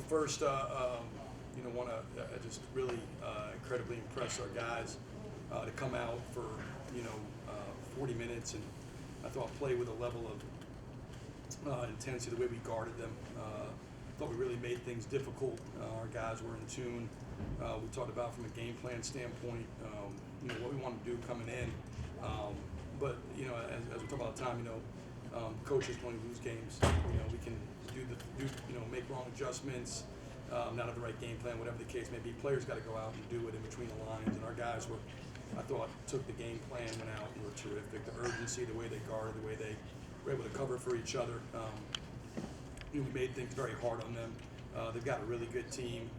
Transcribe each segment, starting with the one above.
First, want to just really incredibly impress our guys to come out for, you know, 40 minutes and I thought play with a level of intensity, the way we guarded them. Thought we really made things difficult. Our guys were in tune. We talked about from a game plan standpoint, what we want to do coming in. But as we talk about the time, coaches when we lose games, we can make wrong adjustments, not have the right game plan, whatever the case may be. Players got to go out and do it in between the lines, and our guys were, I thought, took the game plan, went out and were terrific. The urgency, the way they guarded, the way they were able to cover for each other. We made things very hard on them. They've got a really good team,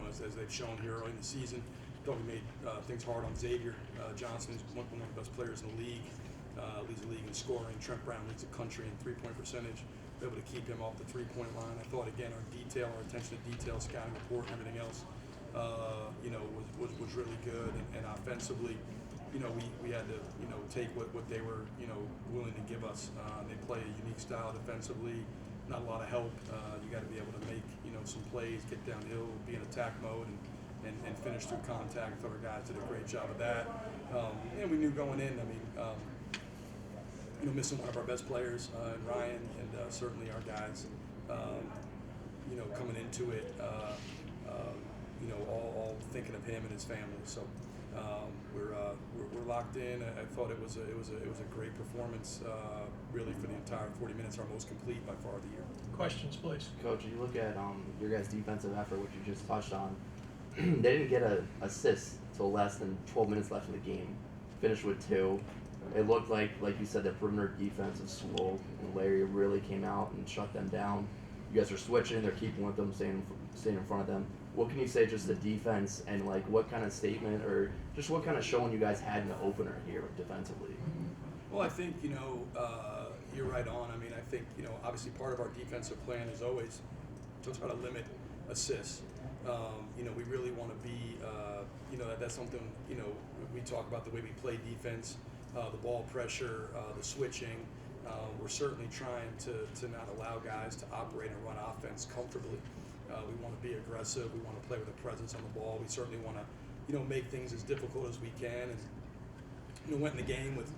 as they've shown here early in the season. Thought we made things hard on Xavier. Johnson's one of the best players in the league. Leads the league in scoring. Trent Brown leads the country in three-point percentage. We're able to keep him off the three-point line. I thought, again, our attention to detail, scouting report, and everything else, was really good. And offensively, we had to, take what they were, willing to give us. They play a unique style defensively. Not a lot of help. You got to be able to make, some plays, get downhill, be in attack mode, and finish through contact. I thought our guys did a great job of that. And we knew going in, missing one of our best players, Ryan, and certainly our guys, coming into it, all thinking of him and his family. So we're locked in. I thought it was a great performance, really for the entire 40 minutes, our most complete by far of the year. Questions, please. Coach, you look at your guys' defensive effort, which you just touched on. They didn't get an assist until less than 12 minutes left in the game. Finished with 2. It looked like you said, the perimeter defense was slow, and Larry really came out and shut them down. You guys are switching, they're keeping with them, staying in front of them. What can you say just the defense and what kind of statement or just what kind of showing you guys had in the opener here defensively? Well, I think, you're right on. I think, obviously part of our defensive plan is always to try to limit assists. We really want to be, that's something, we talk about the way we play defense, the ball pressure, the switching. We're certainly trying to not allow guys to operate and run offense comfortably. We want to be aggressive. We want to play with a presence on the ball. We certainly want to, make things as difficult as we can. And went in the game with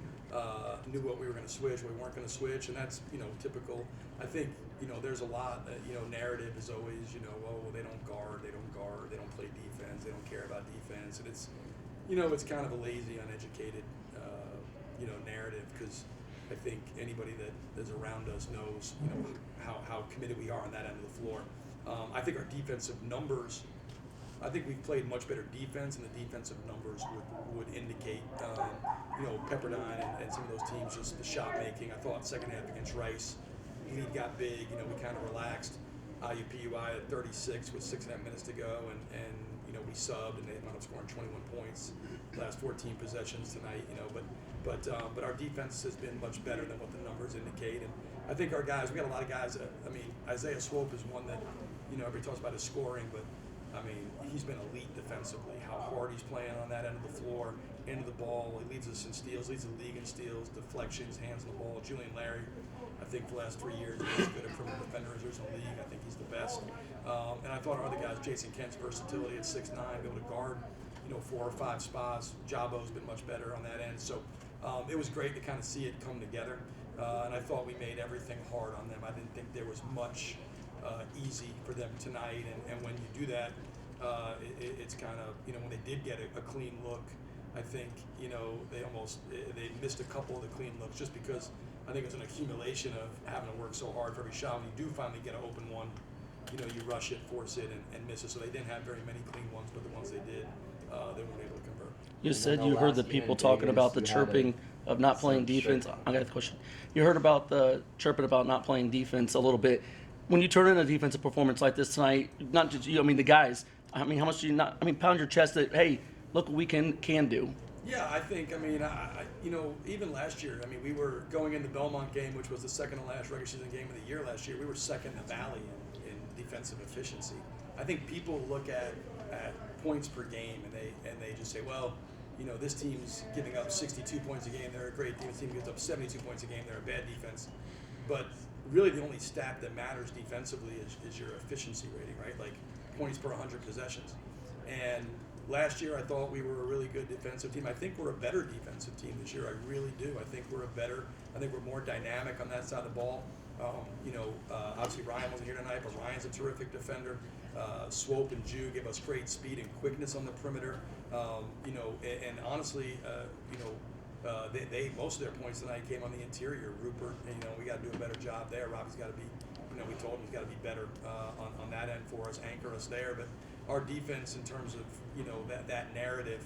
knew what we were going to switch, what we weren't going to switch, and that's typical. I think there's a lot. Narrative is always they don't guard, they don't play defense, they don't care about defense, and it's it's kind of a lazy, uneducated narrative, because I think anybody that is around us knows how committed we are on that end of the floor. I think our defensive numbers, I think we've played much better defense, and the defensive numbers would indicate, Pepperdine and some of those teams, just the shot making. I thought second half against Rice, lead got big, we kind of relaxed. IUPUI at 36 with 6.5 minutes to go, and we subbed, and they ended up scoring 21 points last 14 possessions tonight, but our defense has been much better than what the numbers indicate. And I think our guys, we got a lot of guys that, Isaiah Swope is one that, everybody talks about his scoring, but he's been elite defensively. How hard he's playing on that end of the floor, end of the ball. He leads us in steals, leads the league in steals, deflections, hands on the ball. Julian Larry, I think for the last 3 years, he's as good a perimeter defender as there's in the league. I think he's the best. And I thought our other guys, Jason Kent's versatility at 6'9", be able to guard, 4 or 5 spots. Jabo's been much better on that end. So it was great to kind of see it come together. And I thought we made everything hard on them. I didn't think there was much easy for them tonight. And when you do that, it's kind of, when they did get a clean look, I think, they missed a couple of the clean looks just because I think it was an accumulation of having to work so hard for every shot. When you do finally get an open one, you rush it, force it, and miss it. So they didn't have very many clean ones, but the ones they did, they weren't able to convert. You said you heard the people talking about the chirping of not playing defense. I got a question. You heard about the chirping about not playing defense a little bit. When you turn in a defensive performance like this tonight, not just you, the guys, how much do you not, pound your chest that, hey, look what we can do? Yeah, I think, even last year, we were going in the Belmont game, which was the second to last regular season game of the year last year. We were second in the Valley in defensive efficiency. I think people look at points per game and they just say, well, this team's giving up 62 points a game. They're a great defense team. Gives up 72 points a game. They're a bad defense. But really the only stat that matters defensively is your efficiency rating, right? Like points per 100 possessions. And last year I thought we were a really good defensive team. I think we're a better defensive team this year. I really do. I think we're more dynamic on that side of the ball. Obviously Ryan wasn't here tonight, but Ryan's a terrific defender. Swope and Jew give us great speed and quickness on the perimeter. And honestly, they most of their points tonight came on the interior. Rupert, we got to do a better job there. Robbie's got to be, we told him he's got to be better on that end for us, anchor us there. But our defense, in terms of that narrative,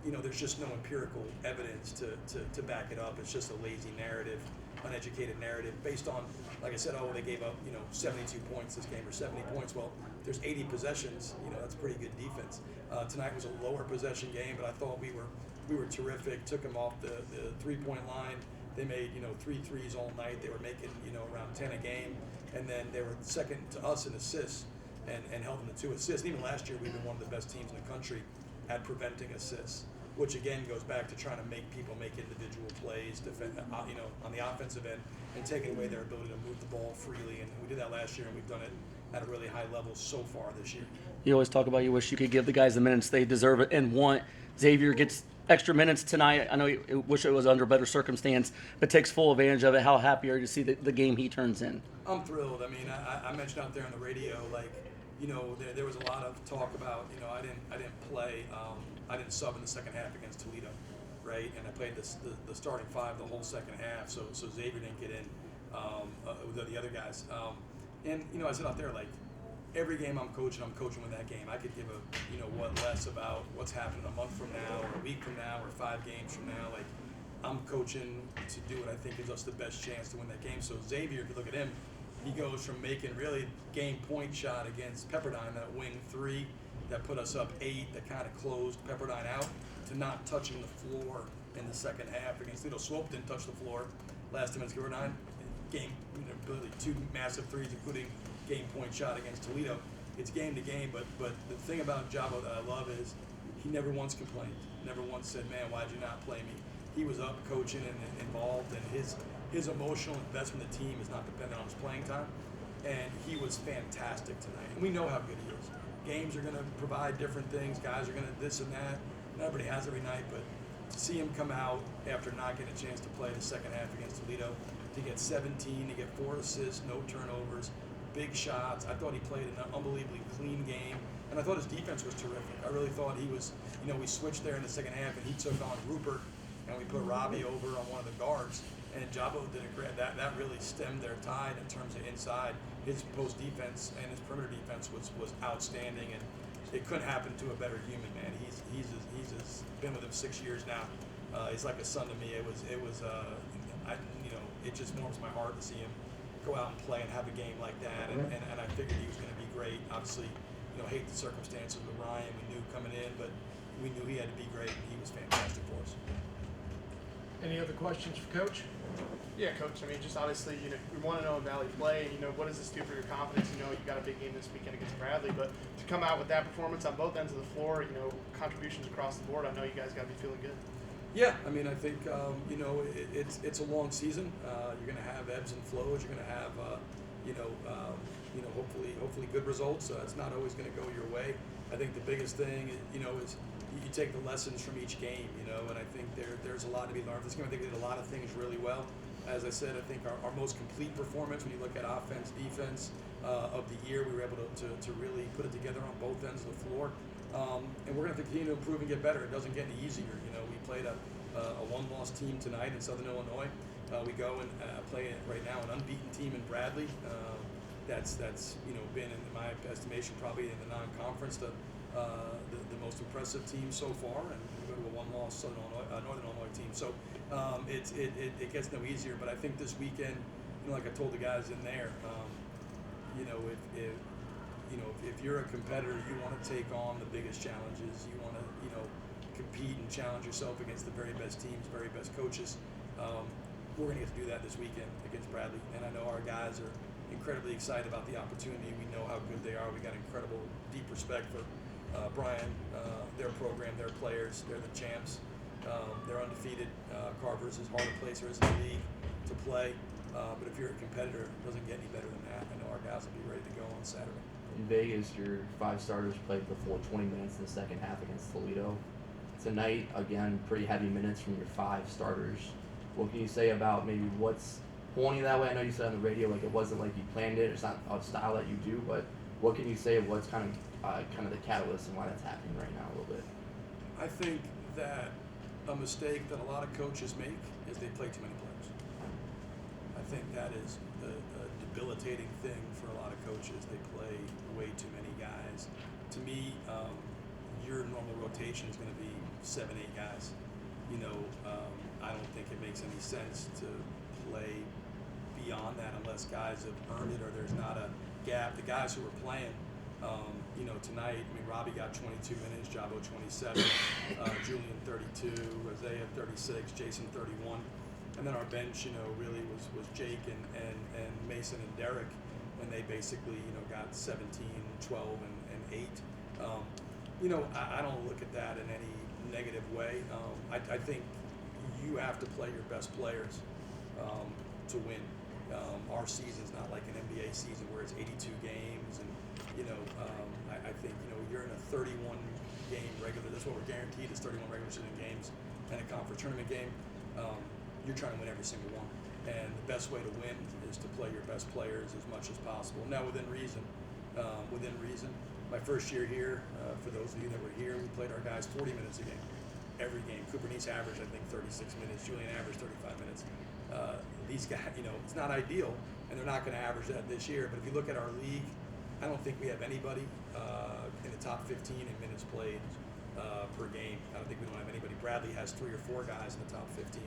there's just no empirical evidence to back it up. It's just a lazy narrative, uneducated narrative based on, like I said, they gave up 72 points this game or 70 points. Well, there's 80 possessions. That's pretty good defense. Tonight was a lower possession game, but I thought we were terrific. Took them off the 3-point line. They made 3 threes all night. They were making around 10 a game, and then they were second to us in assists and held them to 2 assists. And even last year, we've been one of the best teams in the country at preventing assists, which again goes back to trying to make people make individual plays, defend, on the offensive end, and taking away their ability to move the ball freely. And we did that last year, and we've done it at a really high level so far this year. You always talk about you wish you could give the guys the minutes they deserve it and want. Xavier gets extra minutes tonight. I know you wish it was under better circumstance, but takes full advantage of it. How happy are you to see the game he turns in? I'm thrilled. I mean, I mentioned out there on the radio, there was a lot of talk about, I didn't play, I didn't sub in the second half against Toledo, right? And I played the starting 5 the whole second half, so Xavier didn't get in with the other guys. I said out there, every game I'm coaching with that game. I could give what less about what's happening a month from now or a week from now or 5 games from now. I'm coaching to do what I think gives us the best chance to win that game. So Xavier, if you look at him, he goes from making really game point shot against Pepperdine, that wing 3 that put us up 8, that kind of closed Pepperdine out, to not touching the floor in the second half against Toledo. Swope didn't touch the floor last time against Pepperdine. Game, really 2 massive threes, including game point shot against Toledo. It's game to game, but the thing about Jabo that I love is he never once complained, never once said, "Man, why'd you not play me?" He was up coaching and involved, and his emotional investment in the team is not dependent on his playing time. And he was fantastic tonight. And we know how good he is. Games are going to provide different things. Guys are going to this and that. Nobody has every night, but to see him come out after not getting a chance to play the second half against Toledo, to get 17, to get 4 assists, no turnovers, big shots. I thought he played an unbelievably clean game, and I thought his defense was terrific. I really thought he was, we switched there in the second half, and he took on Rupert, and we put Robbie over on one of the guards, and Jabo did a great, that really stemmed their tide in terms of inside. His post defense and his perimeter defense was outstanding, and it couldn't happen to a better human, man. He's been with him 6 years now. He's like a son to me. It just warms my heart to see him go out and play and have a game like that, and I figured he was going to be great. Obviously, hate the circumstances with Ryan. We knew coming in, but we knew he had to be great, and he was fantastic for us. Any other questions for Coach? Yeah, Coach. I mean, just obviously, we want to know in Valley play. What does this do for your confidence? You got a big game this weekend against Bradley, but to come out with that performance on both ends of the floor, contributions across the board, I know you guys got to be feeling good. Yeah, I mean, I think it's a long season. You're going to have ebbs and flows. You're going to have hopefully good results. It's not always going to go your way. I think the biggest thing is you take the lessons from each game. And I think there's a lot to be learned. This game, I think we did a lot of things really well. As I said, I think our most complete performance, when you look at offense, defense of the year, we were able to really put it together on both ends of the floor. And we're going to continue to improve and get better. It doesn't get any easier. We played a one-loss team tonight in Southern Illinois. We go and play right now an unbeaten team in Bradley. That's been, in my estimation, probably in the non-conference the most impressive team so far. And we go to a one-loss Northern Illinois team. So it gets no easier. But I think this weekend, like I told the guys in there, if you're a competitor, you want to take on the biggest challenges. You want to, compete and challenge yourself against the very best teams, very best coaches. We're going to get to do that this weekend against Bradley, and I know our guys are incredibly excited about the opportunity. We know how good they are. We got incredible, deep respect for Brian, their program, their players. They're the champs. They're undefeated. Carver's as hard a place there is in the league to play. But if you're a competitor, it doesn't get any better than that. I know our guys will be ready to go on Saturday. In Vegas, your 5 starters played the full 20 minutes in the second half against Toledo. Tonight, again, pretty heavy minutes from your 5 starters. What can you say about maybe what's pulling you that way? I know you said on the radio like it wasn't like you planned it. It's not a style that you do, but what can you say of what's kind of the catalyst and why that's happening right now a little bit? I think that a mistake that a lot of coaches make is they play too many players. I think that is the debilitating thing for a lot of coaches. They play way too many guys. To me, your normal rotation is going to be 7, 8 guys. I don't think it makes any sense to play beyond that unless guys have earned it or there's not a gap. The guys who are playing, tonight, Robbie got 22 minutes, Jabo 27, Julian 32, Isaiah 36, Jason 31. And then our bench, really was Jake and Mason and Derek, and they basically, got 17, 12, and 8. I don't look at that in any negative way. I think you have to play your best players to win. Our season's not like an NBA season where it's 82 games, and I think you're in a 31 game regular. That's what we're guaranteed is 31 regular season games and a conference tournament game. You're trying to win every single one, and the best way to win is to play your best players as much as possible. Now, within reason. My first year here, for those of you that were here, we played our guys 40 minutes a game, every game. Cooper Neese averaged, I think, 36 minutes. Julian averaged 35 minutes. These guys, it's not ideal, and they're not going to average that this year. But if you look at our league, I don't think we have anybody in the top 15 in minutes played per game. I don't think we don't have anybody. Bradley has 3 or 4 guys in the top 15.